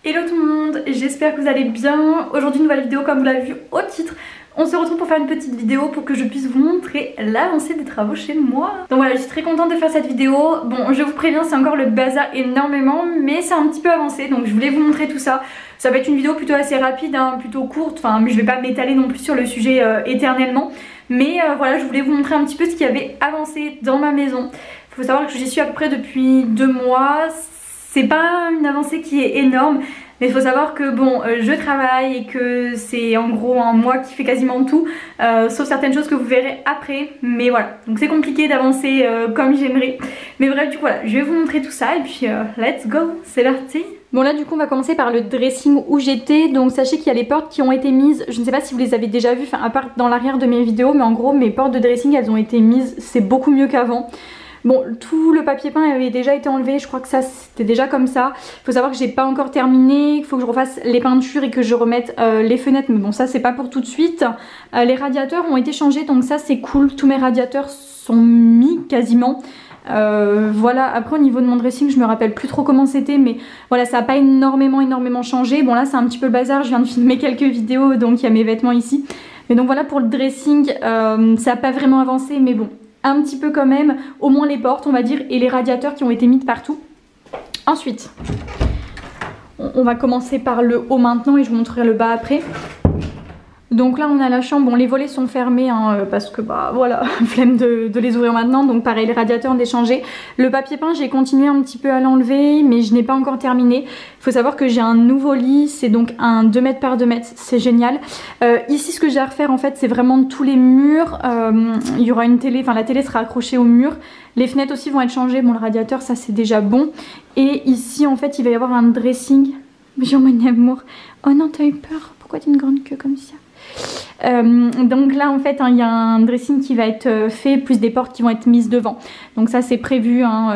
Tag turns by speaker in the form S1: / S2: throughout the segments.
S1: Hello tout le monde, j'espère que vous allez bien. Aujourd'hui nouvelle vidéo comme vous l'avez vu au titre. On se retrouve pour faire une petite vidéo pour que je puisse vous montrer l'avancée des travaux chez moi. Donc voilà, je suis très contente de faire cette vidéo. Bon, je vous préviens, c'est encore le bazar énormément, mais c'est un petit peu avancé, donc je voulais vous montrer tout ça. Ça va être une vidéo plutôt assez rapide, hein, plutôt courte, enfin mais je vais pas m'étaler non plus sur le sujet éternellement. Mais voilà, je voulais vous montrer un petit peu ce qui avait avancé dans ma maison. Il faut savoir que j'y suis à peu près depuis 2 mois. C'est pas une avancée qui est énorme, mais il faut savoir que bon, je travaille et que c'est en gros un mois qui fait quasiment tout, sauf certaines choses que vous verrez après. Mais voilà, donc c'est compliqué d'avancer comme j'aimerais. Mais bref, du coup voilà, je vais vous montrer tout ça et puis let's go, c'est parti. Bon là du coup on va commencer par le dressing où j'étais. Donc sachez qu'il y a les portes qui ont été mises, je ne sais pas si vous les avez déjà vues, enfin à part dans l'arrière de mes vidéos, mais en gros mes portes de dressing elles ont été mises, c'est beaucoup mieux qu'avant. Bon, tout le papier peint avait déjà été enlevé, je crois que ça c'était déjà comme ça. Il faut savoir que j'ai pas encore terminé, il faut que je refasse les peintures et que je remette les fenêtres, mais bon ça c'est pas pour tout de suite. Les radiateurs ont été changés, donc ça c'est cool, tous mes radiateurs sont mis quasiment. Voilà, après au niveau de mon dressing je me rappelle plus trop comment c'était, mais voilà, ça a pas énormément changé. Bon là c'est un petit peu le bazar, je viens de filmer quelques vidéos donc il y a mes vêtements ici. Mais donc voilà, pour le dressing ça a pas vraiment avancé, mais bon, un petit peu quand même, au moins les portes on va dire et les radiateurs qui ont été mis de partout. Ensuite on va commencer par le haut maintenant et je vous montrerai le bas après. Donc là on a la chambre, bon les volets sont fermés hein, parce que bah voilà, flemme de les ouvrir maintenant. Donc pareil, les radiateurs ont été changés. Le papier peint j'ai continué un petit peu à l'enlever mais je n'ai pas encore terminé. Il faut savoir que j'ai un nouveau lit, c'est donc un 2 mètres par 2 mètres, c'est génial. Ici ce que j'ai à refaire en fait c'est vraiment tous les murs. Il y aura une télé, enfin la télé sera accrochée au mur. Les fenêtres aussi vont être changées, bon le radiateur ça c'est déjà bon. Et ici en fait il va y avoir un dressing. Bonjour mon amour. Oh non t'as eu peur, pourquoi t'as une grande queue comme ça? Donc là en fait il y a un dressing qui va être fait, plus des portes qui vont être mises devant. Donc ça c'est prévu hein,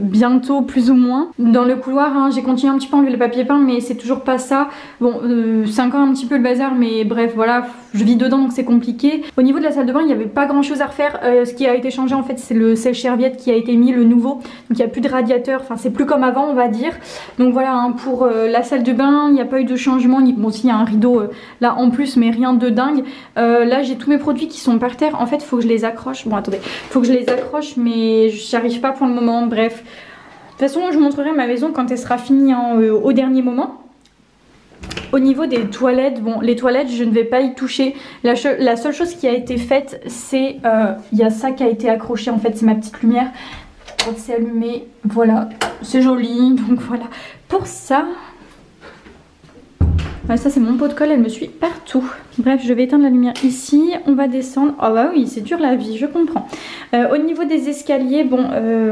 S1: bientôt plus ou moins. Dans le couloir hein, j'ai continué un petit peu à enlever le papier peint mais c'est toujours pas ça. Bon c'est encore un petit peu le bazar mais bref voilà, je vis dedans donc c'est compliqué. Au niveau de la salle de bain il n'y avait pas grand chose à refaire. Ce qui a été changé en fait c'est le sèche-serviette qui a été mis, le nouveau. Donc il n'y a plus de radiateur, enfin c'est plus comme avant on va dire. Donc voilà hein, pour la salle de bain il n'y a pas eu de changement. Bon si il y a un rideau là en plus mais rien de dingue. Là j'ai tous mes produits qui sont par terre. En fait il faut que je les accroche. Bon attendez, il faut que je les accroche mais j'y arrive pas pour le moment. Bref, de toute façon je vous montrerai ma maison quand elle sera finie hein, au dernier moment. Au niveau des toilettes, bon les toilettes je ne vais pas y toucher. La seule chose qui a été faite c'est il y a ça qui a été accroché en fait, c'est ma petite lumière. Quand c'est allumé, voilà, c'est joli. Donc voilà, pour ça... Ouais, ça c'est mon pot de colle, elle me suit partout. Bref, je vais éteindre la lumière ici, on va descendre. Oh bah oui, c'est dur la vie, je comprends. Au niveau des escaliers, bon,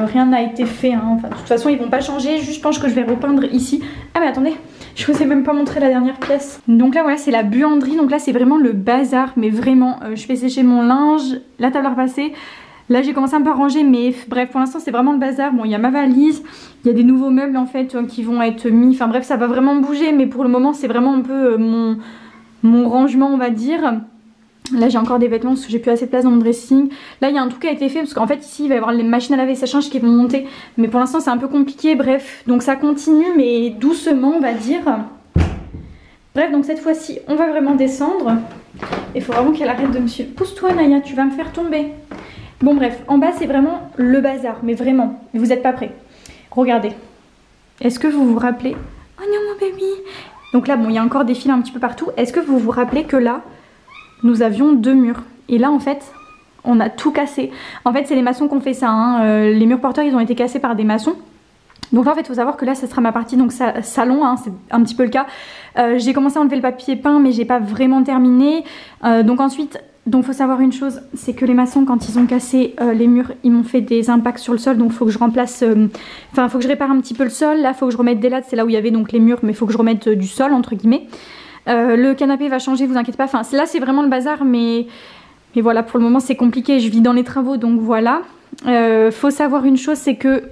S1: rien n'a été fait. Hein. Enfin, de toute façon, ils vont pas changer, juste je pense que je vais repeindre ici. Ah mais attendez, je vous ai même pas montré la dernière pièce. Donc là, voilà, c'est la buanderie. Donc là, c'est vraiment le bazar, mais vraiment, je fais sécher mon linge, la table à repasser. Là j'ai commencé un peu à ranger mais bref pour l'instant c'est vraiment le bazar. Bon il y a ma valise, il y a des nouveaux meubles en fait qui vont être mis, enfin bref ça va vraiment bouger mais pour le moment c'est vraiment un peu mon rangement on va dire. Là j'ai encore des vêtements parce que j'ai plus assez de place dans mon dressing. Là il y a un truc qui a été fait parce qu'en fait ici il va y avoir les machines à laver et sèche-linge qui vont monter. Mais pour l'instant c'est un peu compliqué, bref. Donc ça continue mais doucement on va dire. Bref donc cette fois-ci on va vraiment descendre. Il faut vraiment qu'elle arrête de me suivre. Pousse-toi Naya, tu vas me faire tomber. Bon bref, en bas c'est vraiment le bazar, mais vraiment, vous n'êtes pas prêts. Regardez, est-ce que vous vous rappelez? Oh non mon baby. Donc là bon, il y a encore des fils un petit peu partout. Est-ce que vous vous rappelez que là, nous avions 2 murs? Et là en fait, on a tout cassé. En fait c'est les maçons qui ont fait ça, hein. Les murs porteurs ils ont été cassés par des maçons. Donc là en fait il faut savoir que là ça sera ma partie donc salon, hein, c'est un petit peu le cas. J'ai commencé à enlever le papier peint mais j'ai pas vraiment terminé. Donc ensuite... Donc faut savoir une chose, c'est que les maçons quand ils ont cassé les murs, ils m'ont fait des impacts sur le sol, donc faut que je remplace, enfin faut que je répare un petit peu le sol. Là faut que je remette des lattes, c'est là où il y avait donc les murs, mais faut que je remette du sol entre guillemets. Le canapé va changer, vous inquiétez pas, enfin là c'est vraiment le bazar, mais voilà pour le moment c'est compliqué, je vis dans les travaux donc voilà. Faut savoir une chose, c'est que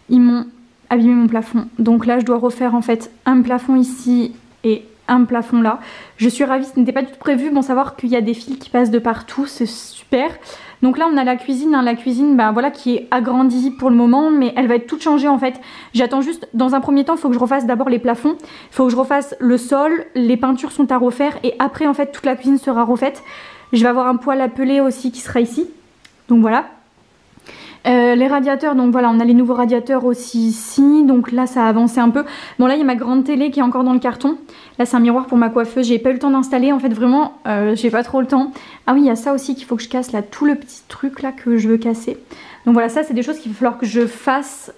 S1: ils m'ont abîmé mon plafond, donc là je dois refaire en fait un plafond ici et un plafond là. Je suis ravie, ce n'était pas du tout prévu. Bon, savoir qu'il y a des fils qui passent de partout, c'est super. Donc là on a la cuisine, hein, la cuisine bah, voilà, qui est agrandie pour le moment, mais elle va être toute changée en fait. J'attends juste, dans un premier temps il faut que je refasse d'abord les plafonds, il faut que je refasse le sol, les peintures sont à refaire et après en fait toute la cuisine sera refaite. Je vais avoir un poêle à peler aussi qui sera ici, donc voilà. Les radiateurs, donc voilà, on a les nouveaux radiateurs aussi ici, donc là ça a avancé un peu. Bon là il y a ma grande télé qui est encore dans le carton. Là c'est un miroir pour ma coiffeuse, j'ai pas eu le temps d'installer, en fait vraiment j'ai pas trop le temps. Ah oui, il y a ça aussi qu'il faut que je casse là, tout le petit truc là que je veux casser. Donc voilà, ça c'est des choses qu'il va falloir que je fasse.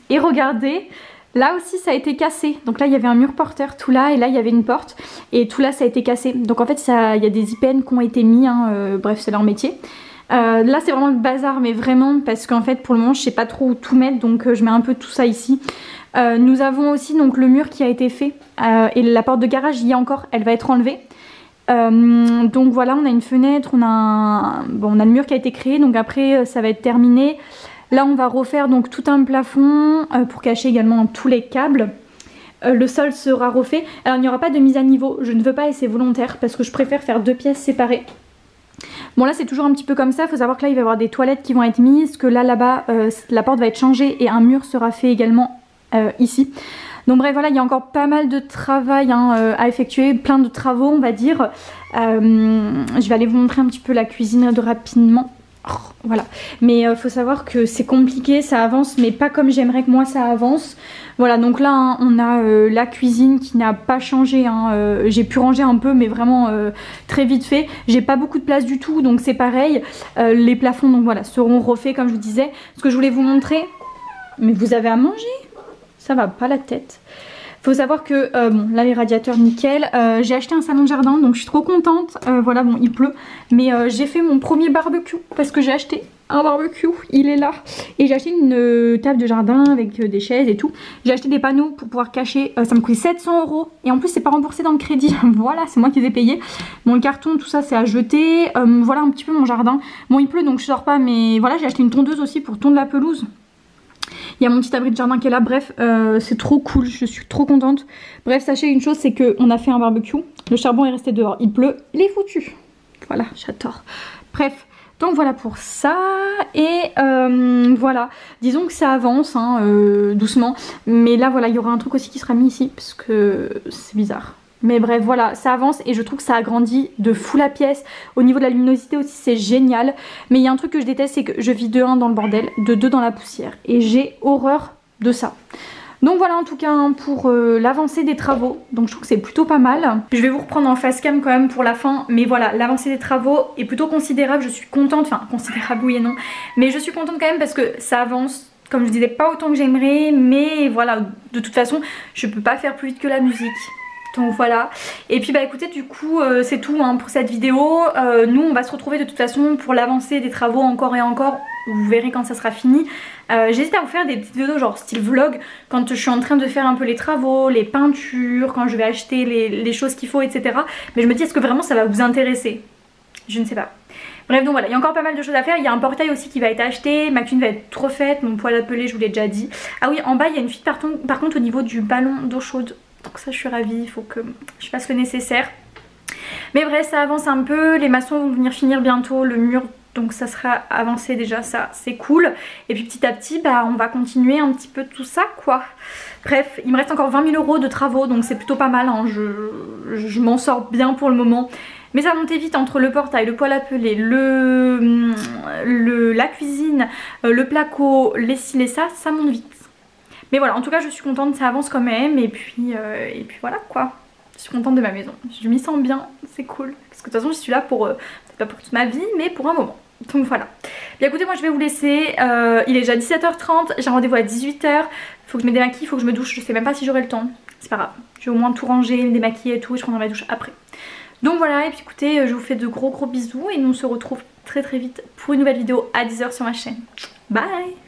S1: Et regardez, là aussi ça a été cassé. Donc là il y avait un mur porteur tout là, et là il y avait une porte, et tout là ça a été cassé. Donc en fait il y a des IPN qui ont été mis, hein, bref c'est leur métier. Là c'est vraiment le bazar, mais vraiment parce qu'en fait pour le moment je sais pas trop où tout mettre, donc je mets un peu tout ça ici. Nous avons aussi donc le mur qui a été fait et la porte de garage y est encore, elle va être enlevée. Donc voilà, on a une fenêtre, on a le mur qui a été créé, donc après ça va être terminé. Là on va refaire donc tout un plafond pour cacher également tous les câbles. Le sol sera refait. Alors il n'y aura pas de mise à niveau, je ne veux pas et c'est volontaire parce que je préfère faire 2 pièces séparées. Bon là c'est toujours un petit peu comme ça, il faut savoir que là il va y avoir des toilettes qui vont être mises, que là-bas la porte va être changée et un mur sera fait également ici. Donc bref voilà, il y a encore pas mal de travail hein, à effectuer, plein de travaux on va dire. Je vais aller vous montrer un petit peu la cuisine rapidement. Oh, voilà, mais faut savoir que c'est compliqué, ça avance mais pas comme j'aimerais que moi ça avance. Voilà, donc là hein, on a la cuisine qui n'a pas changé, hein, j'ai pu ranger un peu mais vraiment très vite fait. J'ai pas beaucoup de place du tout, donc c'est pareil. Les plafonds donc voilà seront refaits comme je vous disais. Ce que je voulais vous montrer, mais vous avez à manger, ça va pas la tête. Faut savoir que, bon là les radiateurs nickel, j'ai acheté un salon de jardin donc je suis trop contente, voilà bon il pleut, mais j'ai fait mon premier barbecue parce que j'ai acheté un barbecue, il est là, et j'ai acheté une table de jardin avec des chaises et tout. J'ai acheté des panneaux pour pouvoir cacher, ça me coûtait 700 € et en plus c'est pas remboursé dans le crédit, voilà c'est moi qui les ai payés. Bon le carton tout ça c'est à jeter, voilà un petit peu mon jardin. Bon il pleut donc je sors pas, mais voilà j'ai acheté une tondeuse aussi pour tondre la pelouse. Il y a mon petit abri de jardin qui est là, bref, c'est trop cool, je suis trop contente. Bref, sachez une chose, c'est qu'on a fait un barbecue, le charbon est resté dehors, il pleut, il est foutu. Voilà, j'adore. Bref, donc voilà pour ça, et voilà, disons que ça avance, hein, doucement. Mais là, voilà, il y aura un truc aussi qui sera mis ici, parce que c'est bizarre. Mais bref voilà, ça avance et je trouve que ça agrandit de fou la pièce. Au niveau de la luminosité aussi c'est génial. Mais il y a un truc que je déteste, c'est que je vis de 1 dans le bordel, de 2 dans la poussière. Et j'ai horreur de ça. Donc voilà en tout cas hein, pour l'avancée des travaux. Donc je trouve que c'est plutôt pas mal. Je vais vous reprendre en face cam quand même pour la fin. Mais voilà, l'avancée des travaux est plutôt considérable. Je suis contente, enfin considérable oui et non. Mais je suis contente quand même parce que ça avance. Comme je disais, pas autant que j'aimerais. Mais voilà, de toute façon je peux pas faire plus vite que la musique. Donc voilà, et puis bah écoutez du coup c'est tout hein, pour cette vidéo. Nous on va se retrouver de toute façon pour l'avancée des travaux encore et encore. Vous verrez quand ça sera fini. J'hésite à vous faire des petites vidéos genre style vlog quand je suis en train de faire un peu les travaux, les peintures, quand je vais acheter les choses qu'il faut etc. Mais je me dis est-ce que vraiment ça va vous intéresser? Je ne sais pas. Bref donc voilà, il y a encore pas mal de choses à faire. Il y a un portail aussi qui va être acheté, ma cuisine va être refaite, mon poêle à peler je vous l'ai déjà dit. Ah oui en bas il y a une fuite par contre au niveau du ballon d'eau chaude. Donc ça je suis ravie, il faut que je fasse le nécessaire. Mais bref ça avance un peu, les maçons vont venir finir bientôt le mur. Donc ça sera avancé déjà, ça c'est cool. Et puis petit à petit bah, on va continuer un petit peu tout ça quoi. Bref il me reste encore 20 000 € de travaux donc c'est plutôt pas mal hein. Je m'en sors bien pour le moment. Mais ça montait vite entre le portail, le poêle à peler, la cuisine, le placo, les cils et ça monte vite. Mais voilà, en tout cas je suis contente, ça avance quand même et puis voilà quoi. Je suis contente de ma maison, je m'y sens bien, c'est cool. Parce que de toute façon je suis là pour, peut-être pas pour toute ma vie, mais pour un moment. Donc voilà. Bien écoutez, moi je vais vous laisser, il est déjà 17h30, j'ai un rendez-vous à 18h. Faut que je me démaquille, faut que je me douche, je sais même pas si j'aurai le temps. C'est pas grave, je vais au moins tout ranger, me démaquiller et tout, et je prendrai ma douche après. Donc voilà, et puis écoutez, je vous fais de gros bisous et nous on se retrouve très vite pour une nouvelle vidéo à 10h sur ma chaîne. Bye!